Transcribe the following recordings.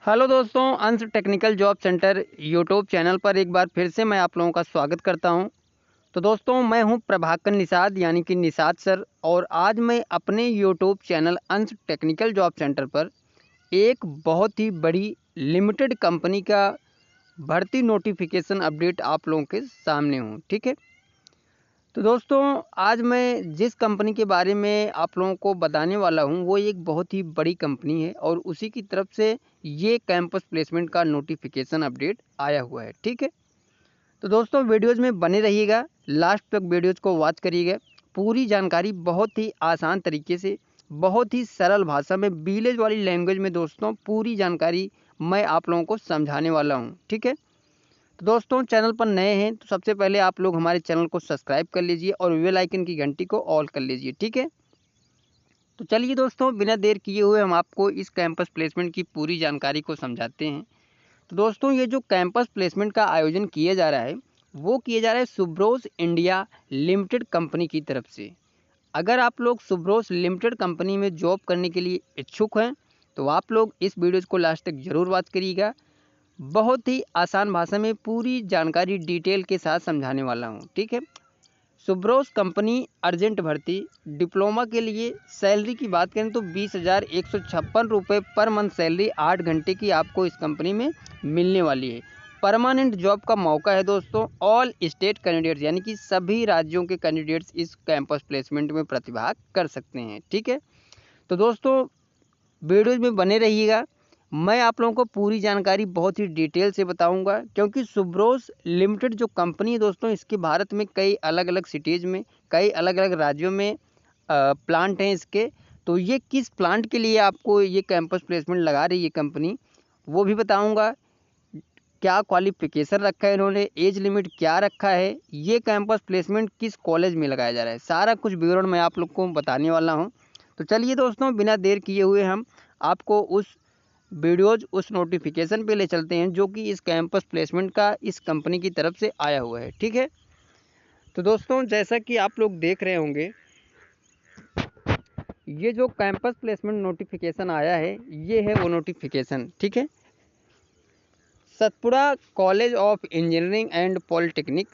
Hello दोस्तों, अंश technical job centre YouTube channel पर एक बार फिर से मैं आप लोगों का स्वागत करता हूं। तो दोस्तों, मैं हूं प्रभाकर निषाद यानी कि निषाद सर, और आज मैं अपने यूट्यूब चैनल अंश टेक्निकल जॉब सेंटर पर एक बहुत ही बड़ी लिमिटेड कंपनी का भर्ती नोटिफिकेशन अपडेट आप लोगों के सामने हूं। ठीक है, तो दोस्तों, आज मैं जिस कंपनी के बारे में आप लोगों को बताने वाला हूं वो एक बहुत ही बड़ी कंपनी है और उसी की तरफ से ये कैंपस प्लेसमेंट का नोटिफिकेशन अपडेट आया हुआ है। ठीक है, तो दोस्तों, वीडियोज़ में बने रहिएगा, लास्ट तक वीडियोज़ को वॉच करिएगा। पूरी जानकारी बहुत ही आसान तरीके से, बहुत ही सरल भाषा में, विलेज वाली लैंग्वेज में दोस्तों पूरी जानकारी मैं आप लोगों को समझाने वाला हूँ। ठीक है, तो दोस्तों, चैनल पर नए हैं तो सबसे पहले आप लोग हमारे चैनल को सब्सक्राइब कर लीजिए और बेल आइकन की घंटी को ऑल कर लीजिए। ठीक है, तो चलिए दोस्तों, बिना देर किए हुए हम आपको इस कैंपस प्लेसमेंट की पूरी जानकारी को समझाते हैं। तो दोस्तों, ये जो कैंपस प्लेसमेंट का आयोजन किया जा रहा है वो किया जा रहा है सुब्रोस इंडिया लिमिटेड कंपनी की तरफ से। अगर आप लोग सुब्रोस लिमिटेड कंपनी में जॉब करने के लिए इच्छुक हैं तो आप लोग इस वीडियो को लास्ट तक ज़रूर वॉच करिएगा। बहुत ही आसान भाषा में पूरी जानकारी डिटेल के साथ समझाने वाला हूँ। ठीक है, सुब्रोस कंपनी अर्जेंट भर्ती डिप्लोमा के लिए सैलरी की बात करें तो 20,156 रुपये पर मंथ सैलरी 8 घंटे की आपको इस कंपनी में मिलने वाली है। परमानेंट जॉब का मौका है दोस्तों। ऑल स्टेट कैंडिडेट्स यानी कि सभी राज्यों के कैंडिडेट्स इस कैंपस प्लेसमेंट में प्रतिभाग कर सकते हैं। ठीक है, तो दोस्तों, वीडियोज़ में बने रहिएगा। मैं आप लोगों को पूरी जानकारी बहुत ही डिटेल से बताऊंगा, क्योंकि सुब्रोस लिमिटेड जो कंपनी है दोस्तों, इसके भारत में कई अलग अलग सिटीज़ में, कई अलग अलग राज्यों में प्लांट हैं इसके। तो ये किस प्लांट के लिए आपको ये कैंपस प्लेसमेंट लगा रही है कंपनी, वो भी बताऊंगा। क्या क्वालिफिकेशन रखा है इन्होंने, एज लिमिट क्या रखा है, ये कैंपस प्लेसमेंट किस कॉलेज में लगाया जा रहा है, सारा कुछ विवरण मैं आप लोग को बताने वाला हूँ। तो चलिए दोस्तों, बिना देर किए हुए हम आपको उस वीडियोज़, उस नोटिफिकेशन पे ले चलते हैं जो कि इस कैंपस प्लेसमेंट का इस कंपनी की तरफ से आया हुआ है। ठीक है, तो दोस्तों, जैसा कि आप लोग देख रहे होंगे, ये जो कैंपस प्लेसमेंट नोटिफिकेशन आया है ये है वो नोटिफिकेशन। ठीक है, Satpura college of engineering and polytechnic,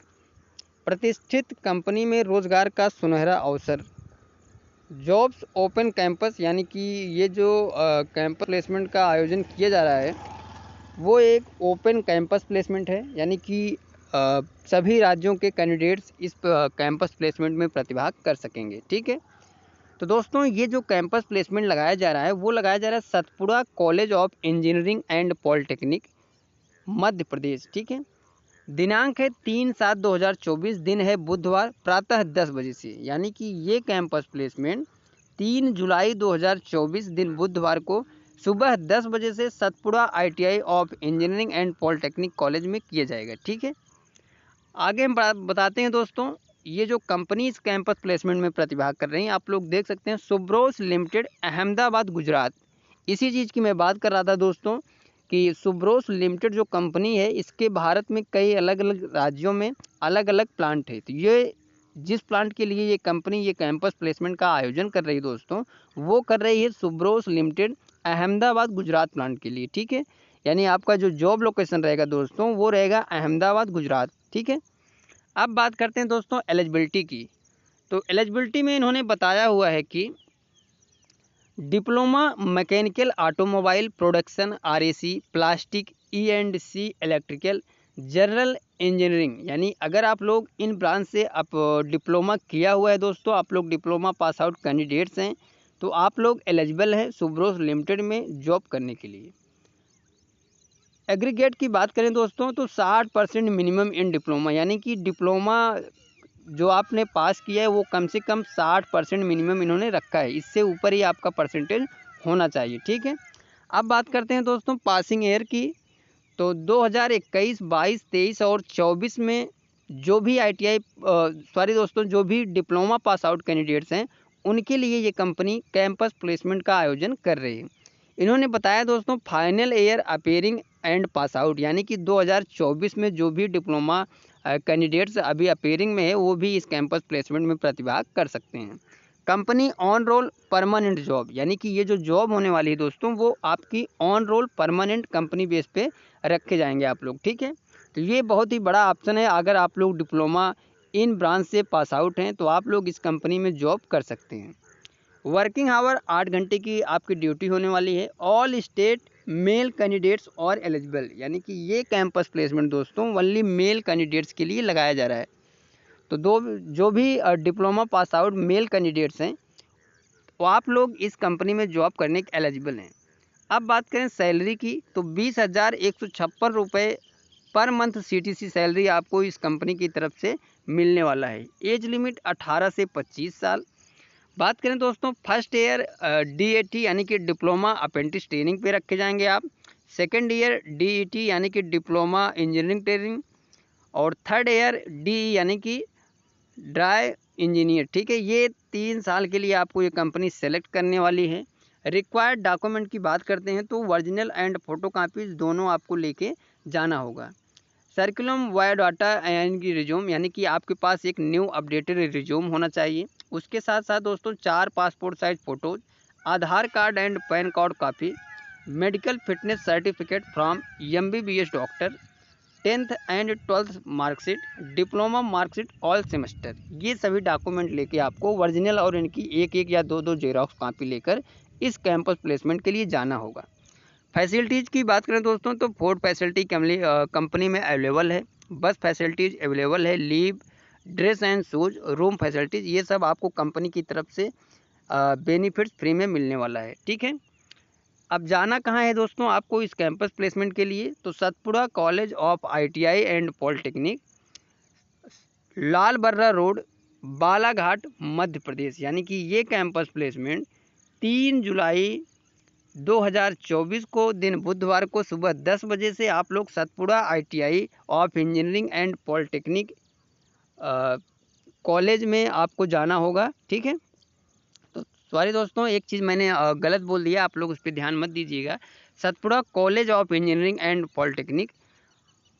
प्रतिष्ठित कंपनी में रोजगार का सुनहरा अवसर, जॉब्स ओपन कैंपस, यानी कि ये जो कैंपस प्लेसमेंट का आयोजन किया जा रहा है वो एक ओपन कैंपस प्लेसमेंट है, यानी कि सभी राज्यों के कैंडिडेट्स इस कैंपस प्लेसमेंट में प्रतिभाग कर सकेंगे। ठीक है, तो दोस्तों, ये जो कैंपस प्लेसमेंट लगाया जा रहा है वो लगाया जा रहा है Satpura college of engineering and polytechnic, Madhya Pradesh. ठीक है, दिनांक है 3/7/2024, दिन है बुधवार, प्रातः 10 बजे से, यानी कि ये कैंपस प्लेसमेंट 3 जुलाई 2024 दिन बुधवार को सुबह 10 बजे से Satpura ITI of engineering and polytechnic college में किया जाएगा। ठीक है, आगे हम बताते हैं दोस्तों, ये जो कंपनी इस कैंपस प्लेसमेंट में प्रतिभाग कर रही हैं, आप लोग देख सकते हैं, सुब्रोस लिमिटेड, अहमदाबाद, गुजरात। इसी चीज़ की मैं बात कर रहा था दोस्तों कि सुब्रोस लिमिटेड जो कंपनी है इसके भारत में कई अलग अलग राज्यों में अलग अलग प्लांट है। तो ये जिस प्लांट के लिए ये कंपनी ये कैंपस प्लेसमेंट का आयोजन कर रही है दोस्तों, वो कर रही है सुब्रोस लिमिटेड अहमदाबाद गुजरात प्लांट के लिए। ठीक है, यानी आपका जो जॉब लोकेशन रहेगा दोस्तों वो रहेगा अहमदाबाद, गुजरात। ठीक है, अब बात करते हैं दोस्तों एलिजिबिलिटी की। तो एलिजिबिलिटी में इन्होंने बताया हुआ है कि diploma mechanical automobile production, RAC, plastic, ई&सी इलेक्ट्रिकल, जनरल इंजीनियरिंग, यानी अगर आप लोग इन ब्रांच से आप डिप्लोमा किया हुआ है दोस्तों, आप लोग डिप्लोमा पास आउट कैंडिडेट्स हैं तो आप लोग एलिजिबल हैं सुब्रोस लिमिटेड में जॉब करने के लिए। एग्रीगेट की बात करें दोस्तों तो 60% मिनिमम इन डिप्लोमा, यानी कि डिप्लोमा जो आपने पास किया है वो कम से कम 60% मिनिमम इन्होंने रखा है, इससे ऊपर ही आपका परसेंटेज होना चाहिए। ठीक है, अब बात करते हैं दोस्तों पासिंग ईयर की। तो 2021, 22, 23 और 24 में जो भी आईटीआई सॉरी दोस्तों, जो भी डिप्लोमा पास आउट कैंडिडेट्स हैं उनके लिए ये कंपनी कैंपस प्लेसमेंट का आयोजन कर रही है। इन्होंने बताया दोस्तों final year appearing and pass out, यानी कि 2024 में जो भी डिप्लोमा कैंडिडेट्स अभी अपेयरिंग में है वो भी इस कैंपस प्लेसमेंट में प्रतिभाग कर सकते हैं। Company on roll permanent job, यानी कि ये जो जॉब होने वाली है दोस्तों वो आपकी on roll permanent company base पे रखे जाएंगे आप लोग, ठीक है। तो ये बहुत ही बड़ा ऑप्शन है। अगर आप लोग डिप्लोमा इन ब्रांच से पास आउट हैं तो आप लोग इस कंपनी में जॉब कर सकते हैं। वर्किंग आवर 8 घंटे की आपकी ड्यूटी होने वाली है। ऑल स्टेट मेल कैंडिडेट्स और एलिजिबल, यानी कि ये कैंपस प्लेसमेंट दोस्तों ओनली मेल कैंडिडेट्स के लिए लगाया जा रहा है। तो जो भी diploma pass out male candidates हैं तो आप लोग इस कंपनी में जॉब करने के एलिजिबल हैं। अब बात करें सैलरी की तो 20,156 रुपये पर मंथ CTC सैलरी आपको इस कंपनी की तरफ से मिलने वाला है। एज लिमिट 18 से 25 साल। बात करें दोस्तों फर्स्ट ईयर DAT यानी कि डिप्लोमा अप्रेंटिस ट्रेनिंग पे रखे जाएंगे आप। सेकेंड ईयर DET यानी कि डिप्लोमा इंजीनियरिंग ट्रेनिंग। और थर्ड ईयर DE यानी कि ड्राई इंजीनियर, ठीक है। ये 3 साल के लिए आपको ये कंपनी सेलेक्ट करने वाली है। रिक्वायर्ड डॉक्यूमेंट की बात करते हैं तो ओरिजिनल एंड फोटो कापीज दोनों आपको लेके जाना होगा। सर्कुलम बायोडाटा यानी कि रिज्यूम, यानी कि आपके पास एक न्यू अपडेटेड रिज्यूम होना चाहिए। उसके साथ साथ दोस्तों 4 passport size photos, Aadhaar card and pan card copy, medical fitness certificate from MBBS doctor, 10th and 12th marksheet, diploma marksheet all semester, ये सभी डॉक्यूमेंट लेके आपको ओरिजिनल और इनकी एक एक या दो जेरॉक्स कॉपी लेकर इस कैंपस प्लेसमेंट के लिए जाना होगा। फैसिलिटीज़ की बात करें दोस्तों तो फूड फैसिलिटी कंपनी में अवेलेबल है, बस फैसिलिटीज़ अवेलेबल है, leave, dress and shoes, room facilities, ये सब आपको कंपनी की तरफ से बेनिफिट्स फ्री में मिलने वाला है, ठीक है। अब जाना कहाँ है दोस्तों आपको इस कैंपस प्लेसमेंट के लिए, तो Satpura college of ITI and polytechnic, Lal Barra road, Balaghat, Madhya Pradesh. यानी कि ये कैंपस प्लेसमेंट 3 जुलाई 2024 को दिन बुधवार को सुबह 10 बजे से आप लोग Satpura ITI of engineering and polytechnic college में आपको जाना होगा, ठीक है। तो सॉरी दोस्तों, एक चीज़ मैंने गलत बोल दिया, आप लोग उस पर ध्यान मत दीजिएगा। Satpura college of engineering and polytechnic,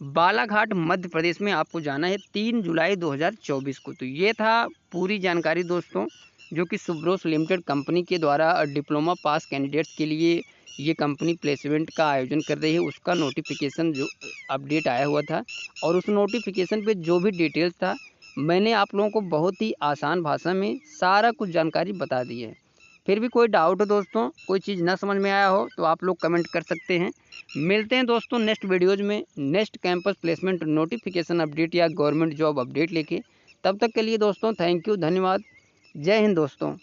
Balaghat, Madhya Pradesh में आपको जाना है 3 जुलाई 2024 को। तो ये था पूरी जानकारी दोस्तों, जो कि सुब्रोस लिमिटेड कंपनी के द्वारा डिप्लोमा पास कैंडिडेट्स के लिए ये कंपनी प्लेसमेंट का आयोजन कर रही है, उसका नोटिफिकेशन जो अपडेट आया हुआ था। और उस नोटिफिकेशन पे जो भी डिटेल्स था मैंने आप लोगों को बहुत ही आसान भाषा में सारा कुछ जानकारी बता दी है। फिर भी कोई डाउट हो दोस्तों, कोई चीज़ ना समझ में आया हो तो आप लोग कमेंट कर सकते हैं। मिलते हैं दोस्तों नेक्स्ट वीडियोज़ में next campus placement notification update या गवर्नमेंट जॉब अपडेट लेके। तब तक के लिए दोस्तों थैंक यू, धन्यवाद, जय हिंद दोस्तों।